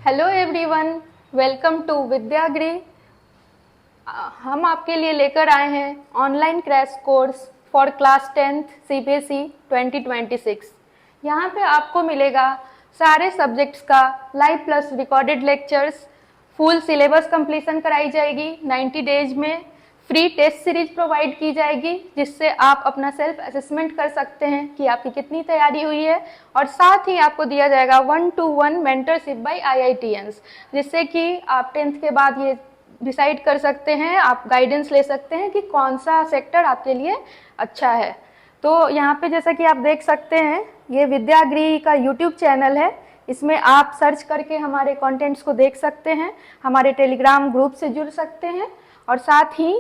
Hello everyone, welcome to Vidyagriha. हम आपके लिए लेकर आए हैं online crash course for class 10th CBSE 2026। यहाँ पे आपको मिलेगा सारे सब्जेक्ट्स का live plus recorded lectures, full syllabus completion कराई जाएगी, 90 डेज में फ्री टेस्ट सीरीज प्रोवाइड की जाएगी जिससे आप अपना सेल्फ असेसमेंट कर सकते हैं कि आपकी कितनी तैयारी हुई है। और साथ ही आपको दिया जाएगा 1-to-1 मेंटरशिप बाय IITians, जिससे कि आप 10th के बाद ये डिसाइड कर सकते हैं, आप गाइडेंस ले सकते हैं कि कौन सा सेक्टर आपके लिए अच्छा है। तो यहाँ पे जैसा कि आप देख सकते हैं, ये विद्यागृह का यूट्यूब चैनल है। इसमें आप सर्च करके हमारे कंटेंट्स को देख सकते हैं, हमारे टेलीग्राम ग्रुप से जुड़ सकते हैं और साथ ही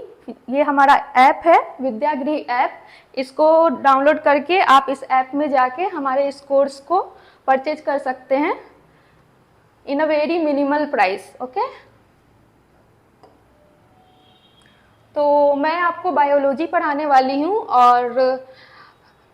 ये हमारा ऐप है विद्यागृह ऐप। इसको डाउनलोड करके आप इस ऐप में जाके हमारे इस कोर्स को परचेज कर सकते हैं in a very minimal price. Okay, तो मैं आपको बायोलॉजी पढ़ाने वाली हूँ और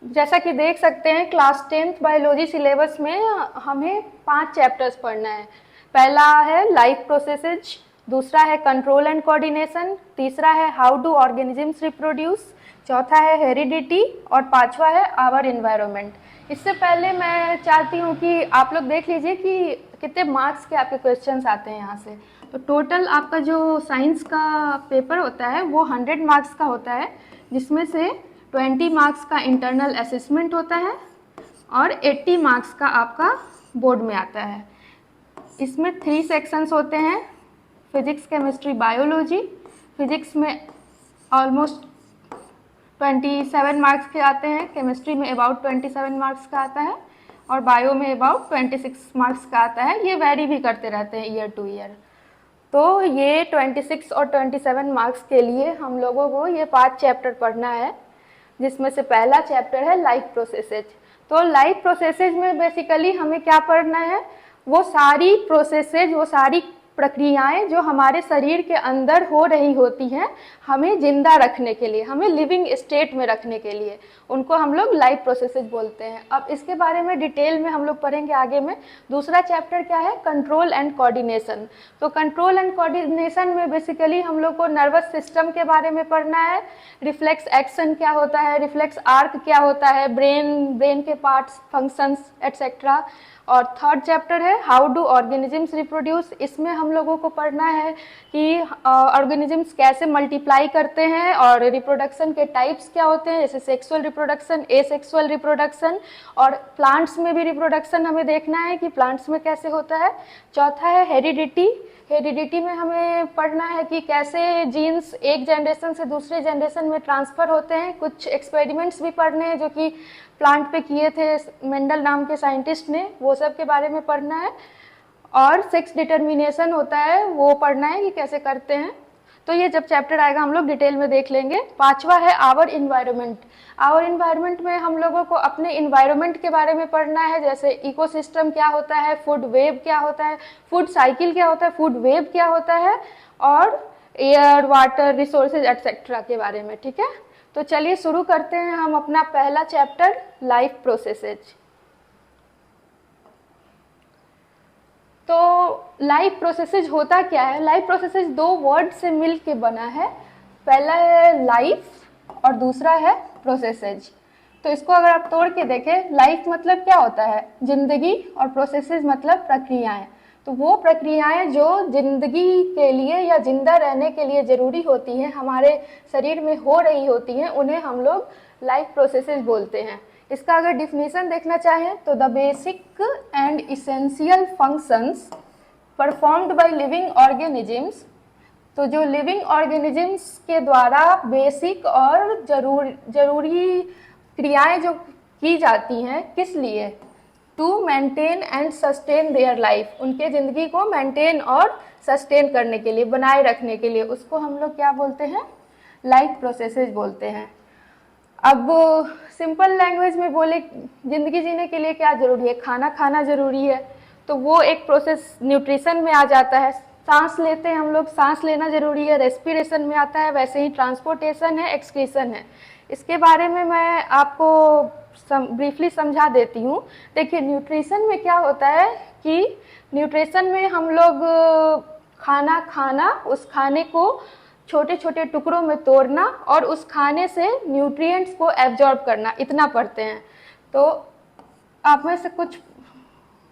जैसा कि देख सकते हैं क्लास 10th बायोलॉजी सिलेबस में हमें 5 चैप्टर्स पढ़ना है। पहला है लाइफ प्रोसेसेज, दूसरा है कंट्रोल एंड कोऑर्डिनेशन, तीसरा है हाउ डू ऑर्गेनिजम्स रिप्रोड्यूस, चौथा है हेरिडिटी और पांचवा है आवर इन्वायरमेंट। इससे पहले मैं चाहती हूँ कि आप लोग देख लीजिए कि कितने मार्क्स के आपके क्वेश्चंस आते हैं यहाँ से। तो टोटल आपका जो साइंस का पेपर होता है वो 100 मार्क्स का होता है, जिसमें से 20 मार्क्स का इंटरनल असेसमेंट होता है और 80 मार्क्स का आपका बोर्ड में आता है। इसमें 3 सेक्शंस होते हैं, फिजिक्स केमिस्ट्री बायोलॉजी। फिजिक्स में ऑलमोस्ट 27 मार्क्स के आते हैं, केमिस्ट्री में अबाउट 27 मार्क्स का आता है और बायो में अबाउट 26 मार्क्स का आता है। ये वेरी भी करते रहते हैं ईयर टू ईयर। तो ये 26 और 27 मार्क्स के लिए हम लोगों को ये 5 चैप्टर पढ़ना है, जिसमें से पहला चैप्टर है लाइफ प्रोसेसेज। तो लाइफ प्रोसेसेज में बेसिकली हमें क्या पढ़ना है, वो सारी प्रोसेसेज, वो सारी प्रक्रियाएं जो हमारे शरीर के अंदर हो रही होती हैं हमें जिंदा रखने के लिए, हमें लिविंग स्टेट में रखने के लिए, उनको हम लोग लाइफ प्रोसेसेज बोलते हैं। अब इसके बारे में डिटेल में हम लोग पढ़ेंगे आगे में। दूसरा चैप्टर क्या है, कंट्रोल एंड कोऑर्डिनेशन। तो कंट्रोल एंड कोऑर्डिनेशन में बेसिकली हम लोग को नर्वस सिस्टम के बारे में पढ़ना है, रिफ्लेक्स एक्शन क्या होता है, रिफ्लेक्स आर्क क्या होता है, ब्रेन के पार्ट्स, फंक्शंस एटसेट्रा। और थर्ड चैप्टर है हाउ डू ऑर्गेनिजम्स रिप्रोड्यूस। इसमें हम लोगों को पढ़ना है कि ऑर्गेनिजम्स कैसे मल्टीप्लाई करते हैं और रिप्रोडक्शन के टाइप्स क्या होते हैं, जैसे सेक्सुअल रिप्रोडक्शन, एसेक्सुअल रिप्रोडक्शन, और प्लांट्स में भी रिप्रोडक्शन हमें देखना है कि प्लांट्स में कैसे होता है। चौथा है हेरिडिटी। हेरिडिटी में हमें पढ़ना है कि कैसे जीन्स एक जनरेशन से दूसरे जनरेशन में ट्रांसफ़र होते हैं। कुछ एक्सपेरिमेंट्स भी पढ़ने हैं जो कि प्लांट पे किए थे मेंडल नाम के साइंटिस्ट ने, वो सब के बारे में पढ़ना है। और सेक्स डिटर्मिनेशन होता है, वो पढ़ना है कि कैसे करते हैं। तो ये जब चैप्टर आएगा हम लोग डिटेल में देख लेंगे। पांचवा है आवर इन्वायरमेंट। आवर इन्वायरमेंट में हम लोगों को अपने इन्वायरमेंट के बारे में पढ़ना है, जैसे इकोसिस्टम क्या होता है, फूड वेब क्या होता है, फूड साइकिल क्या होता है, फूड वेब क्या होता है, और एयर, वाटर, रिसोर्सेज एटसेट्रा के बारे में। ठीक है, तो चलिए शुरू करते हैं हम अपना पहला चैप्टर लाइफ प्रोसेसेज। तो लाइफ प्रोसेसेज होता क्या है, लाइफ प्रोसेसेज 2 वर्ड से मिल के बना है। पहला है लाइफ और दूसरा है प्रोसेसेज। तो इसको अगर आप तोड़ के देखें, लाइफ मतलब क्या होता है, जिंदगी, और प्रोसेसेज मतलब प्रक्रियाएं। तो वो प्रक्रियाएं जो जिंदगी के लिए या जिंदा रहने के लिए ज़रूरी होती हैं, हमारे शरीर में हो रही होती हैं, उन्हें हम लोग लाइफ प्रोसेसेज बोलते हैं। इसका अगर डिफिनीशन देखना चाहें तो the basic and essential functions performed by living organisms. तो जो लिविंग ऑर्गेनिजम्स के द्वारा बेसिक और जरूरी क्रियाएं जो की जाती हैं, किस लिए, to maintain and sustain their life, उनके ज़िंदगी को मेंटेन और सस्टेन करने के लिए, बनाए रखने के लिए, उसको हम लोग क्या बोलते हैं, लाइफ प्रोसेसेज बोलते हैं। अब सिंपल लैंग्वेज में बोले, ज़िंदगी जीने के लिए क्या ज़रूरी है, खाना खाना ज़रूरी है, तो वो एक प्रोसेस न्यूट्रिशन में आ जाता है। सांस लेते हैं हम लोग, सांस लेना ज़रूरी है, रेस्पिरेशन में आता है। वैसे ही ट्रांसपोर्टेशन है, एक्सक्रीशन है। इसके बारे में मैं आपको ब्रीफली समझा देती हूँ। देखिए, न्यूट्रिशन में क्या होता है कि न्यूट्रिशन में हम लोग खाना उस खाने को छोटे छोटे टुकड़ों में तोड़ना और उस खाने से न्यूट्रिएंट्स को एब्जॉर्ब करना, इतना पढ़ते हैं। तो आप में से कुछ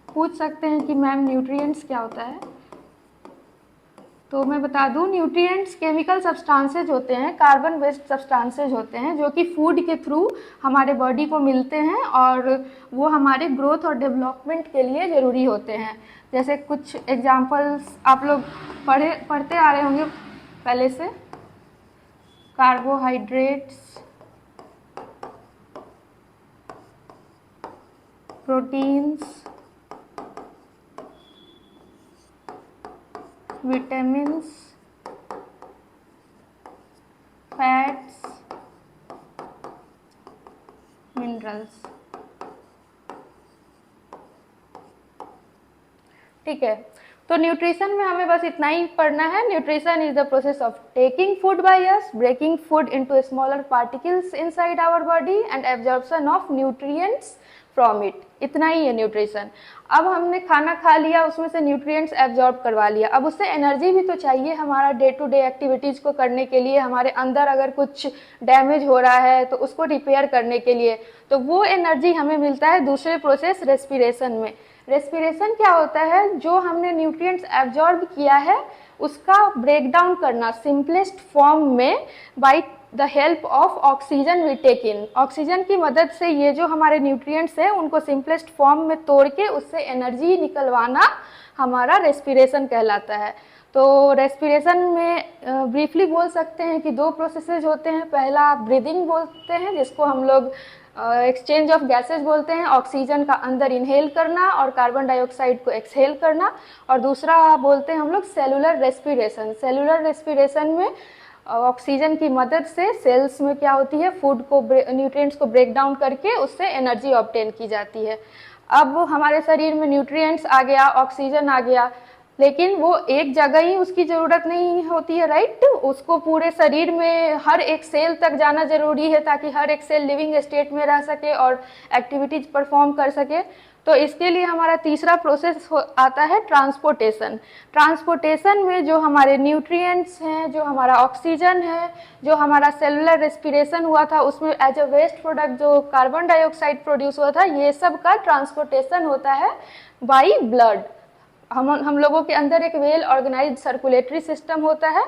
पूछ सकते हैं कि मैम न्यूट्रिएंट्स क्या होता है। तो मैं बता दूं, न्यूट्रिएंट्स केमिकल सब्सटेंसेज होते हैं, कार्बन बेस्ड सब्सटेंसेज होते हैं जो कि फूड के थ्रू हमारे बॉडी को मिलते हैं और वो हमारे ग्रोथ और डेवलपमेंट के लिए ज़रूरी होते हैं। जैसे कुछ एग्जांपल्स आप लोग पढ़ते आ रहे होंगे पहले से, carbohydrates, proteins, vitamins, fats, minerals. ठीक है, तो न्यूट्रिशन में हमें बस इतना ही पढ़ना है। Nutrition is the process of taking food by us, breaking food into smaller particles inside our body and absorption of nutrients from it. इतना ही है न्यूट्रिशन। अब हमने खाना खा लिया, उसमें से न्यूट्रिएंट्स एब्जॉर्ब करवा लिया, अब उससे एनर्जी भी तो चाहिए हमारा डे टू डे एक्टिविटीज़ को करने के लिए, हमारे अंदर अगर कुछ डैमेज हो रहा है तो उसको रिपेयर करने के लिए। तो वो एनर्जी हमें मिलता है दूसरे प्रोसेस रेस्पिरेशन में। रेस्पिरेशन क्या होता है, जो हमने न्यूट्रिएंट्स एब्जॉर्ब किया है उसका ब्रेक डाउन करना सिंपलेस्ट फॉर्म में by the help of oxygen we take in. Oxygen की मदद से ये जो हमारे न्यूट्रिएंट्स हैं उनको सिंपलेस्ट फॉर्म में तोड़ के उससे एनर्जी निकलवाना हमारा रेस्पिरेशन कहलाता है। तो रेस्पिरेशन में ब्रीफली बोल सकते हैं कि दो प्रोसेसेस होते हैं। पहला ब्रीदिंग बोलते हैं जिसको हम लोग एक्सचेंज ऑफ गैसेज बोलते हैं, ऑक्सीजन का अंदर इनहेल करना और कार्बन डाइऑक्साइड को एक्सहेल करना। और दूसरा बोलते हैं हम लोग सेलुलर रेस्पिरेशन। सेलुलर रेस्पिरेशन में ऑक्सीजन की मदद से सेल्स में क्या होती है, फूड को न्यूट्रिएंट्स को ब्रेक डाउन करके उससे एनर्जी ऑब्टेन की जाती है। अब हमारे शरीर में न्यूट्रिएंट्स आ गया, ऑक्सीजन आ गया, लेकिन वो एक जगह ही उसकी ज़रूरत नहीं होती है, राइट। उसको पूरे शरीर में हर एक सेल तक जाना ज़रूरी है ताकि हर एक सेल लिविंग स्टेट में रह सके और एक्टिविटीज परफॉर्म कर सके। तो इसके लिए हमारा तीसरा प्रोसेस आता है ट्रांसपोर्टेशन। ट्रांसपोर्टेशन में जो हमारे न्यूट्रिएंट्स हैं, जो हमारा ऑक्सीजन है, जो हमारा सेलुलर रेस्पिरेशन हुआ था उसमें एज अ वेस्ट प्रोडक्ट जो कार्बन डाइऑक्साइड प्रोड्यूस हुआ था, ये सब का ट्रांसपोर्टेशन होता है बाई ब्लड। हम लोगों के अंदर एक वेल ऑर्गेनाइज्ड सर्कुलेटरी सिस्टम होता है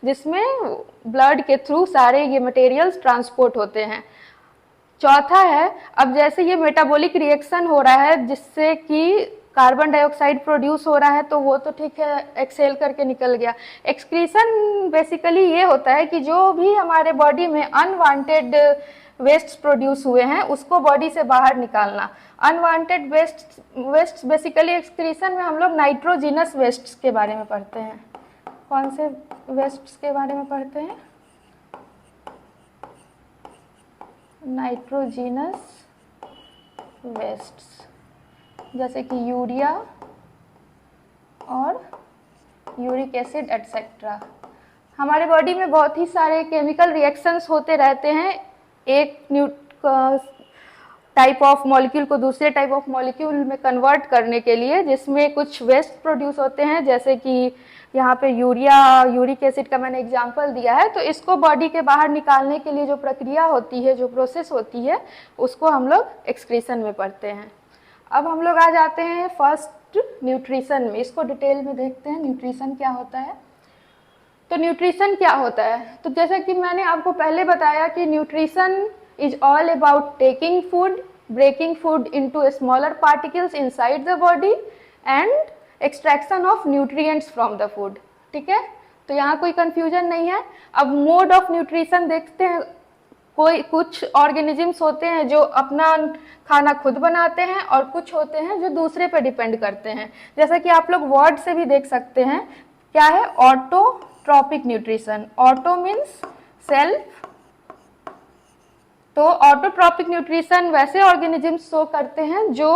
जिसमें ब्लड के थ्रू सारे ये मटेरियल्स ट्रांसपोर्ट होते हैं। चौथा है, अब जैसे ये मेटाबॉलिक रिएक्शन हो रहा है जिससे कि कार्बन डाइऑक्साइड प्रोड्यूस हो रहा है तो वो तो ठीक है, एक्सहेल करके निकल गया। एक्सक्रीशन बेसिकली ये होता है कि जो भी हमारे बॉडी में अनवांटेड वेस्ट प्रोड्यूस हुए हैं उसको बॉडी से बाहर निकालना। अनवांटेड वेस्ट बेसिकली एक्सक्रीशन में हम लोग नाइट्रोजिनस वेस्ट के बारे में पढ़ते हैं। कौन से वेस्ट के बारे में पढ़ते हैं? नाइट्रोजिनस वेस्ट्स, जैसे कि यूरिया और यूरिक एसिड एटसेट्रा। हमारे बॉडी में बहुत ही सारे केमिकल रिएक्शंस होते रहते हैं, एक टाइप ऑफ मॉलिक्यूल को दूसरे टाइप ऑफ मॉलिक्यूल में कन्वर्ट करने के लिए, जिसमें कुछ वेस्ट प्रोड्यूस होते हैं जैसे कि यहाँ पे यूरिक एसिड का मैंने एग्जांपल दिया है। तो इसको बॉडी के बाहर निकालने के लिए जो प्रक्रिया होती है, जो प्रोसेस होती है, उसको हम लोग एक्सक्रीशन में पढ़ते हैं। अब हम लोग आ जाते हैं फर्स्ट न्यूट्रिशन में, इसको डिटेल में देखते हैं न्यूट्रिशन क्या होता है। तो न्यूट्रिशन क्या होता है, तो जैसा कि मैंने आपको पहले बताया कि nutrition is all about taking food, breaking food into smaller particles inside the body and extraction of nutrients from the food. ठीक है, तो यहाँ कोई कंफ्यूजन नहीं है। अब मोड ऑफ न्यूट्रिशन देखते हैं। कुछ ऑर्गेनिजम्स होते हैं जो अपना खाना खुद बनाते हैं और कुछ होते हैं जो दूसरे पे डिपेंड करते हैं। जैसा कि आप लोग वर्ड से भी देख सकते हैं, क्या है, autotrophic nutrition. Auto means self, तो ऑटोट्रॉपिक न्यूट्रिशन वैसे ऑर्गेनिजम्स शो करते हैं जो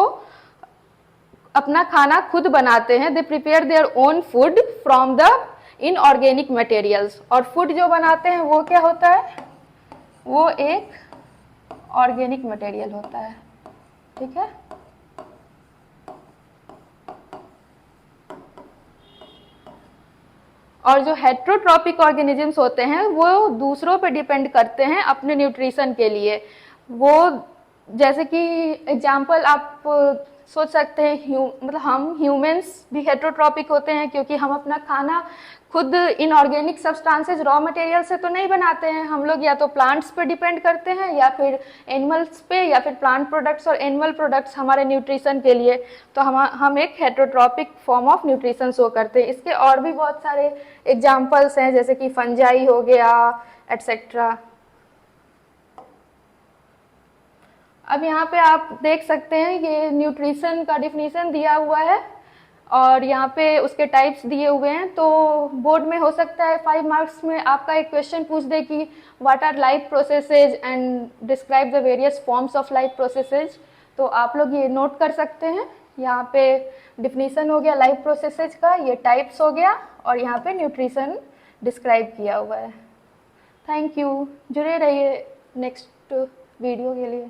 अपना खाना खुद बनाते हैं। They prepare their own food from the inorganic materials. और फूड जो बनाते हैं वो क्या होता है, वो एक ऑर्गेनिक मटेरियल होता है। ठीक है, और जो हेट्रोट्रॉपिक ऑर्गेनिजम्स होते हैं वो दूसरों पे डिपेंड करते हैं अपने न्यूट्रिशन के लिए। वो जैसे कि एग्जांपल आप सोच सकते हैं, मतलब हम ह्यूमंस भी हेट्रोट्रॉपिक होते हैं, क्योंकि हम अपना खाना खुद इनऑर्गेनिक सब्सटेंसेस रॉ मटेरियल से तो नहीं बनाते हैं। हम लोग या तो प्लांट्स पे डिपेंड करते हैं या फिर एनिमल्स पे, या फिर प्लांट प्रोडक्ट्स और एनिमल प्रोडक्ट्स हमारे न्यूट्रिशन के लिए। तो हम एक heterotrophic form of nutrition show करते हैं। इसके और भी बहुत सारे एग्जाम्पल्स हैं, जैसे कि फंजाई हो गया, एट्सेट्रा। अब यहाँ पे आप देख सकते हैं ये न्यूट्रिशन का डिफिनीशन दिया हुआ है और यहाँ पे उसके टाइप्स दिए हुए हैं। तो बोर्ड में हो सकता है 5 मार्क्स में आपका एक क्वेश्चन पूछ दे कि what our life processes and describe the various forms of life processes. तो आप लोग ये नोट कर सकते हैं। यहाँ पे डिफिनीशन हो गया लाइफ प्रोसेसेज का, ये टाइप्स हो गया, और यहाँ पे न्यूट्रिशन डिस्क्राइब किया हुआ है। थैंक यू, जुड़े रहिए नेक्स्ट वीडियो के लिए।